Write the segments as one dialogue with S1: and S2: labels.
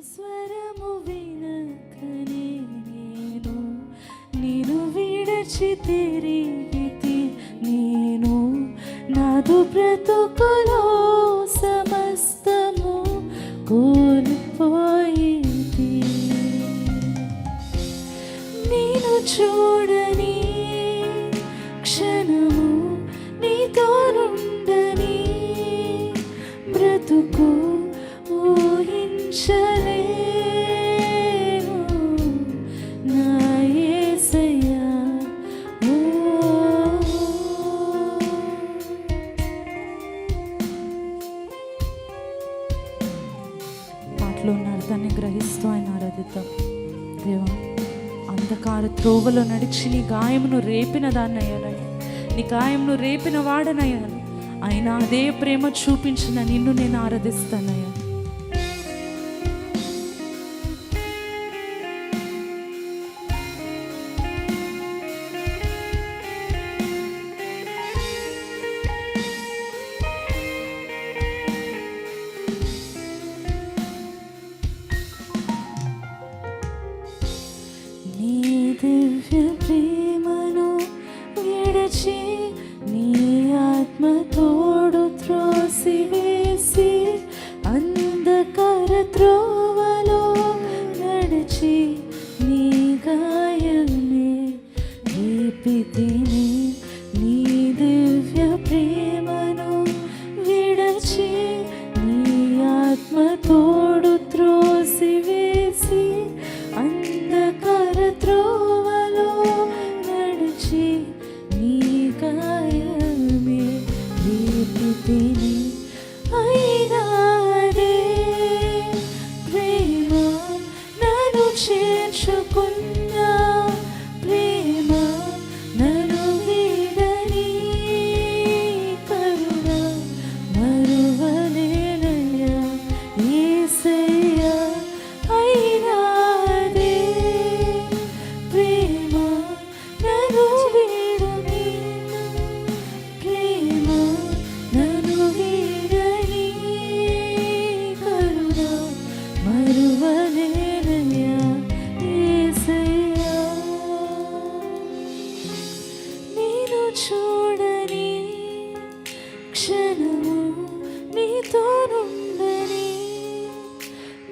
S1: స్వరము వినకనే నేను నిన్ను విడిచి తిరిగితి. నేను నాదు బ్రతుకులో సమస్తము కోల్పోయింది. నేను చూడని క్షణము నీతో నుండని బ్రతుకు ఊహించలేను నా యేసయ్యా. పాటలో ఉన్న అర్థాన్ని గ్రహిస్తూ ఆయన ఆరాధిద్దాం. దేవా, అంధకార త్రోవలో నడిచి నీ గాయమును రేపిన దాన్నయ్యాను, నీ గాయమును రేపిన వాడనయ్యాను. అయినా అదే ప్రేమ చూపించిన నిన్ను నేను ఆరాధిస్తానయ్యా. నీ దివ్య ప్రేమను విడచి నీ ఆత్మ తోడు త్రోసివేసి అంధకార త్రోవలో నడిచి నీ గాయమే రేపితిని. నీ దివ్య ప్రేమను విడచి నీ ఆత్మ తోడు త్రోసివేసి అంధకార త్రోవలో నడిచి నీ గాయమే రేపితిని. అయినా అదే ప్రేమ నన్ను చేర్చుకున్నా, ప్రేమ నన్ను వీడని కరుణ మరువలేనయ్యా యేసయ్యా. అయినా అదే ప్రేమ నన్ను వీడని, ప్రేమ నన్ను వీడని కరుణ మరువలేనయ్యా యేసయ్యా. నేను చూడని క్షణము నీతో నుండని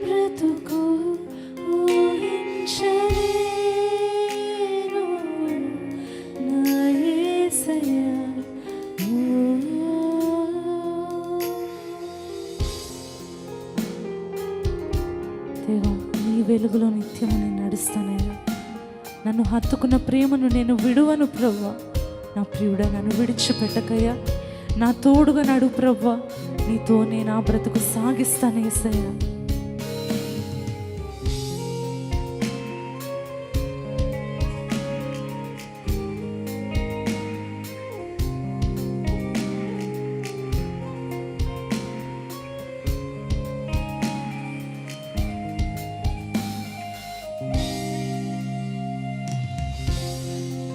S1: బ్రతుకు ఊహించలేను నా యేసయ్యా. దేవా, నీ వెలుగులో నిత్యము నేను నడుస్తానయ్యా. నన్ను హత్తుకున్న ప్రేమను నేను విడువను ప్రభువా. నా ప్రియుడా, నన్ను విడిచిపెట్టకయ్యా. నా తోడుగా నడు ప్రభువా. నీతో నేను ఆ బ్రతుకు సాగిస్తాను యేసయ్యా.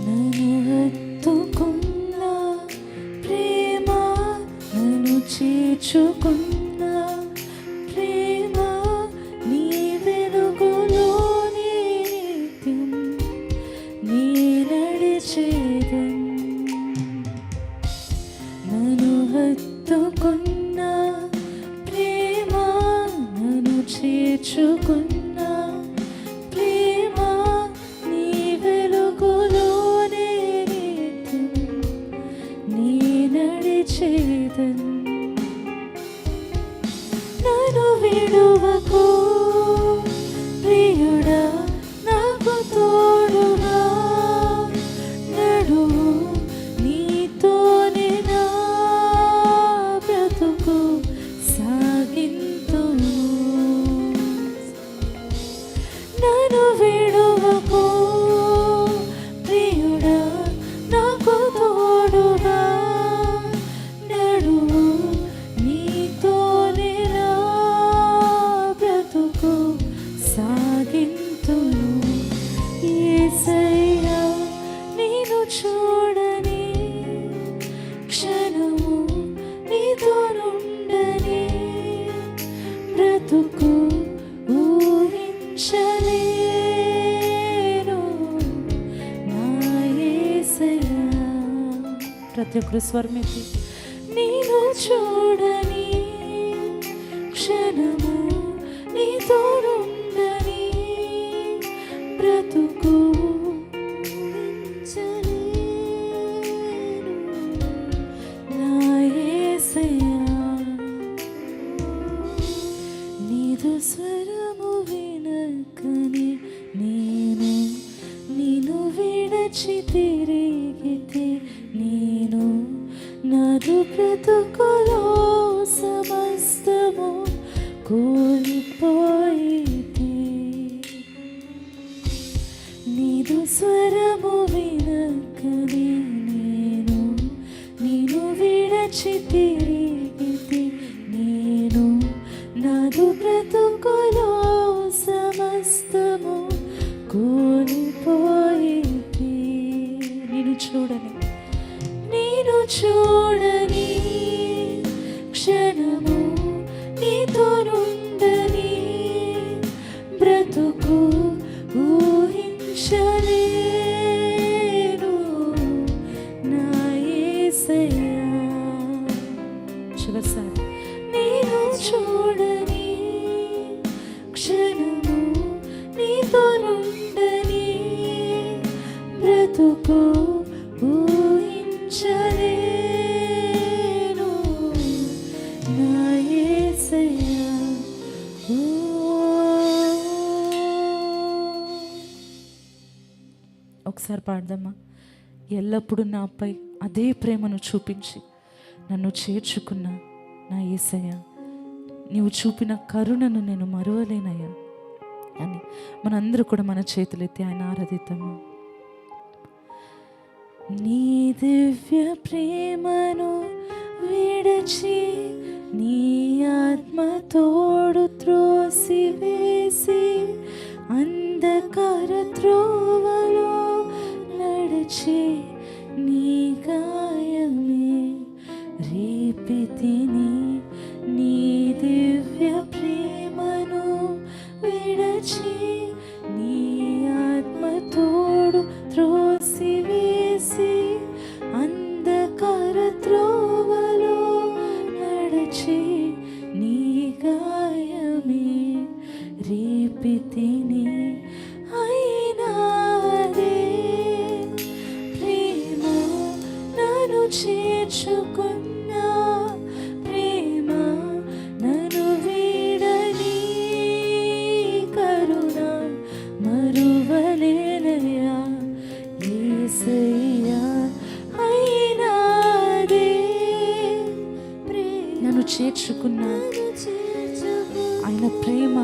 S1: నన్ను హత్తుకున్న ప్రేమ, నన్ను చేర్చుకున్న ప్రేమ, నీ వెలుగులోనే నిత్యం నీ నడిచేదన్. నన్ను హత్తుకున్న ప్రేమ, నన్ను చేర్చుకున్న ప్రేమ, నీ వెలుగులోనే నిత్యం నీ నడిచేదన్. నన్ను విడువకు ప్రియుడా, నాకు తోడుగా నడువు. నీతోనే నా బ్రతుకు సాగింతును. నన్ను విడువకు ప్రియుడా, నాకు తోడుగా నడువు. నీతోనే నా ప్రతి ఒక్కరు స్వరమెత్తి. నేను చూడని క్షణము నీతోనుండని బ్రతుకు నా యేసయ్యా, నీదు స్వరము వినకని నేను నిన్ను విడచి తిరిగితే, నేను నాదు బ్రతుకులో సమస్తము కోల్పోయితే. నీదు స్వరము వినకని నేను నిన్ను విడచి తిరిగితే, నేను నాదు బ్రతుకులో సమస్తము కోల్పోయితే. నేను చూడని క్షణము నీతోనుండని బ్రతుకు ఊహించలేను నా యేసయ్యా. చివరిసారి. నేను చూడని క్షణము నీతోనుండని బ్రతుకు ఊహించలేను నా యేసయ్యా. ఒకసారి పాడదామా? ఎల్లప్పుడూ నాపై అదే ప్రేమను చూపించి నన్ను చేర్చుకున్న నా యేసయ్యా, నీవు చూపిన కరుణను నేను మరువలేనయ్యా అని మనందరూ కూడా మన చేతులెత్తి ఆయన ఆరాధిద్దాము. నీ దివ్య ప్రేమను విడచి నీ ఆత్మ తోడు త్రోసివేసి అంధకార త్రోవలో నడిచి నీ గాయమే రేపితిని. నీ దివ్య ప్రేమను విడచి నీ ఆత్మ తోడు త్రోసివేసి అంధకార త్రోవలో నడిచి నీ గాయమే రేపితిని. అయినాదే ప్రేమ నన్ను చేర్చుకున్నా, ప్రేమ నన్ను వీడని కరుణ మరువలేనయ్యా యేసయ్యా. అయినాదే నన్ను చేర్చుకున్నా ఆయన ప్రేమ